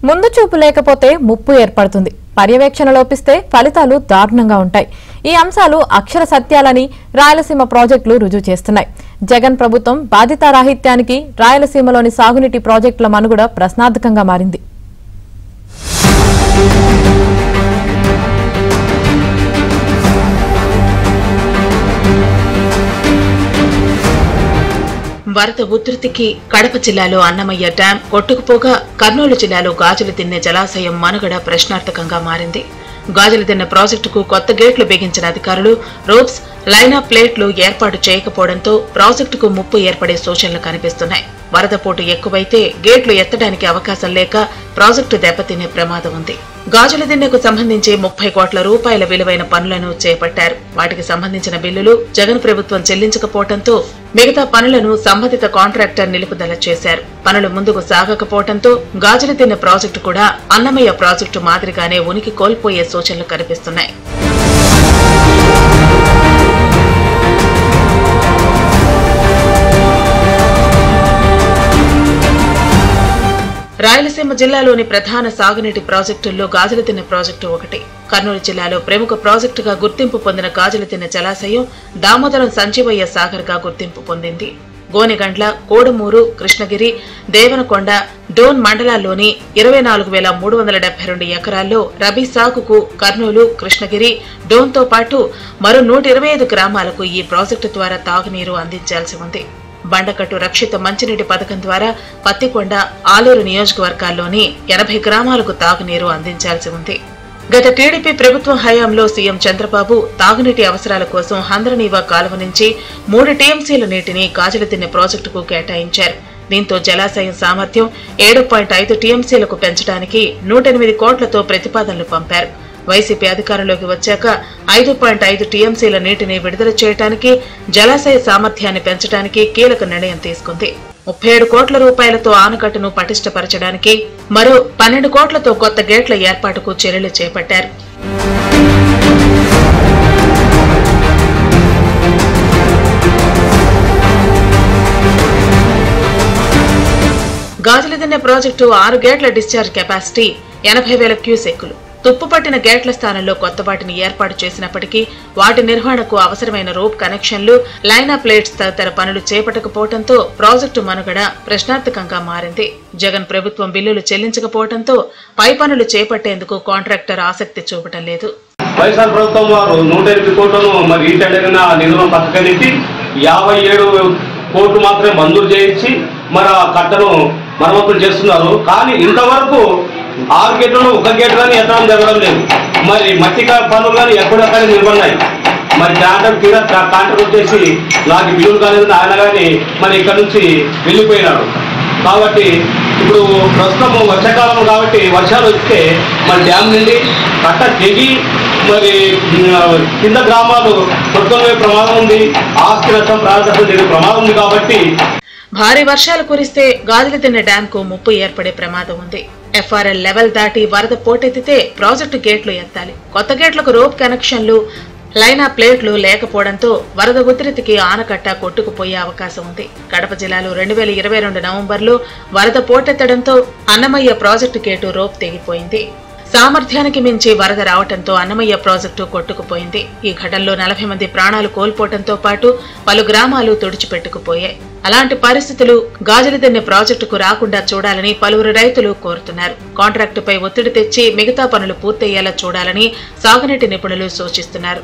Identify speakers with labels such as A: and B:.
A: ముందు చూపు లేకపోతే ముప్పు ఏర్పడుతుంది. పర్యవేక్షణ లోపిస్తే ఫలితాలు దారుణంగా ఉంటాయి. ఈ అంశాలు అక్షర సత్యాలని రాయలసీమ ప్రాజెక్టులు రుజువు చేస్తున్నాయి. జగన్ ప్రభుత్వం బాధితారాహిత్యానికి రాయలసీమలోని సాగునీటి ప్రాజెక్టుల మనుగడ ప్రశ్నార్థకంగా మారింది.
B: వరద ఉధృతికి కడప జిల్లాలో అన్నమయ్య డ్యాం కొట్టుకుపోగా కర్నూలు జిల్లాలో గాజులదిన్నె జలాశయం మనుగడ ప్రశ్నార్థకంగా మారింది. గాజులదిన్నె ప్రాజెక్టుకు కొత్త గేట్లు బిగించిన అధికారులు రోప్స్, లైనా ప్లేట్లు ఏర్పాటు చేయకపోవడంతో ప్రాజెక్టుకు ముప్పు ఏర్పడే సూచనలు కనిపిస్తున్నాయి. వరద పోటు ఎక్కువైతే గేట్లు ఎత్తడానికి అవకాశం లేక ప్రాజెక్టు దెబ్బతినే ప్రమాదం ఉంది. గాజులదిన్నెకు సంబంధించి 30 కోట్ల రూపాయల విలువైన పనులను చేపట్టారు. వాటికి సంబంధించిన బిల్లులు జగన్ ప్రభుత్వం చెల్లించకపోవడంతో మిగతా పనులను సంబంధిత కాంట్రాక్టర్ నిలుపుదల చేశారు. పనులు ముందుకు సాగకపోవడంతో గాజులదిన్నె ప్రాజెక్టు కూడా అన్నమయ్య ప్రాజెక్టు మాదిరిగానే ఉనికి కోల్పోయే సూచనలు కనిపిస్తున్నాయి. రాయలసీమ జిల్లాలోని ప్రధాన సాగునీటి ప్రాజెక్టుల్లో గాజులదిన్నె ప్రాజెక్టు ఒకటి. కర్నూలు జిల్లాలో ప్రముఖ ప్రాజెక్టుగా గుర్తింపు పొందిన గాజులదిన్నె జలాశయం దామోదరం సంజీవయ్య సాగర్ గా గుర్తింపు పొందింది. గోనెగండ్ల, కోడుమూరు, కృష్ణగిరి, దేవనకొండ, డోన్ మండలాల్లోని 24,372 ఎకరాల్లో రబీ సాగుకు కర్నూలు, కృష్ణగిరి, డోన్తో పాటు మరో 125 గ్రామాలకు ఈ ప్రాజెక్టు ద్వారా తాగునీరు అందించాల్సి ఉంది. బండకట్టు రక్షిత మంచినీటి పథకం ద్వారా పత్తికొండ, ఆలూరు నియోజకవర్గాల్లోని 80 గ్రామాలకు తాగునీరు అందించాల్సి ఉంది. గత టీడీపీ ప్రభుత్వం హయాంలో సీఎం చంద్రబాబు తాగునీటి అవసరాల కోసం హంద్రనీవా కాలువ నుంచి 3 టీఎంసీల నీటిని గాజులదిన్నె ప్రాజెక్టుకు కేటాయించారు. దీంతో జలాశయం సామర్థ్యం 7.5 టీఎంసీలకు పెంచడానికి 108 కోట్లతో ప్రతిపాదనలు పంపారు. వైసీపీ అధికారంలోకి వచ్చాక 5.5 టీఎంసీల నీటిని విడుదల చేయడానికి, జలాశయ సామర్థ్యాన్ని పెంచడానికి కీలక నిర్ణయం తీసుకుంది. 37 కోట్ల రూపాయలతో ఆనకట్టును పటిష్టపరచడానికి, మరో 12 కోట్లతో కొత్త గేట్ల ఏర్పాటుకు చర్యలు చేపట్టారు. గాజులదిన్నె ప్రాజెక్టు 6 గేట్ల డిశ్చార్జ్ కెపాసిటీ 80,000 క్యూసెక్కులు. తుప్పుపట్టిన గేట్ల స్థానంలో కొత్త వాటిని ఏర్పాటు చేసినప్పటికీ వాటి నిర్వహణకు అవసరమైన రోప్ కనెక్షన్లు, లైనా ప్లేట్స్ తదితర పనులు చేపట్టకపోవడంతో ప్రాజెక్టు మనుగడ ప్రశ్నార్థకంగా మారింది. జగన్ ప్రభుత్వం బిల్లులు చెల్లించకపోవడంతో పై పనులు చేపట్టేందుకు కాంట్రాక్టర్ ఆసక్తి చూపటం లేదు.
C: వైఎస్ఆర్ ప్రభుత్వం వారు 108 కోట్లను మరి ఈ టెండర్ నిధులను పక్కకెళ్ళి 57 కోట్లు మాత్రమే మంజూరు చేయించి మరి ఆ కట్టను మరమ్మతులు చేస్తున్నారు. కానీ ఇంతవరకు 6 గేట్లను 1 గేట్ కానీ ఎత్తడం జరగడం లేదు. మరి మట్టి పనులు కానీ ఎక్కడెక్కడ నిలబడినాయి. మరి కాంట్రాక్టర్ వచ్చేసి నాకు బిల్లులు కాలేదని ఆయన కానీ మరి ఇక్కడ నుంచి వెళ్ళిపోయినాడు. కాబట్టి ఇప్పుడు ప్రస్తుతం వర్షాకాలం కాబట్టి వర్షాలు వస్తే మరి డ్యామ్ నుండి కట్ట తెగి మరి కింద గ్రామాలు కొట్టుకునే ప్రమాదం ఉంది. ఆస్తి నష్టం, ప్రాణనష్టం జరిగే ప్రమాదం ఉంది. కాబట్టి
B: భారీ వర్షాలు కురిస్తే గాజులదిన్నె డ్యాంకు ముప్పు ఏర్పడే ప్రమాదం ఉంది. ఎఫ్ఆర్ఎల్ లెవెల్ దాటి వరద పోటెత్తితే ప్రాజెక్టు గేట్లు ఎత్తాలి. కొత్త గేట్లకు రోప్ కనెక్షన్లు, లైనా ప్లేట్లు లేకపోవడంతో వరద ఉధృతికి ఆనకట్ట కొట్టుకుపోయే అవకాశం ఉంది. కడప జిల్లాలో 2022 నవంబర్లో వరద పోటెత్తడంతో అన్నమయ్య ప్రాజెక్టు గేటు రోప్ తెగిపోయింది. సామర్థ్యానికి మించి వరద రావడంతో అన్నమయ్య ప్రాజెక్టు కొట్టుకుపోయింది. ఈ ఘటనలో 40 మంది ప్రాణాలు కోల్పోవడంతో పాటు పలు గ్రామాలు తుడిచిపెట్టుకుపోయాయి. అలాంటి పరిస్థితులు గాజులదిన్నె ప్రాజెక్టుకు రాకుండా చూడాలని పలువురు రైతులు కోరుతున్నారు. కాంట్రాక్టుపై ఒత్తిడి తెచ్చి మిగతా పనులు పూర్తయ్యేలా చూడాలని సాగునీటి నిపుణులు సూచిస్తున్నారు.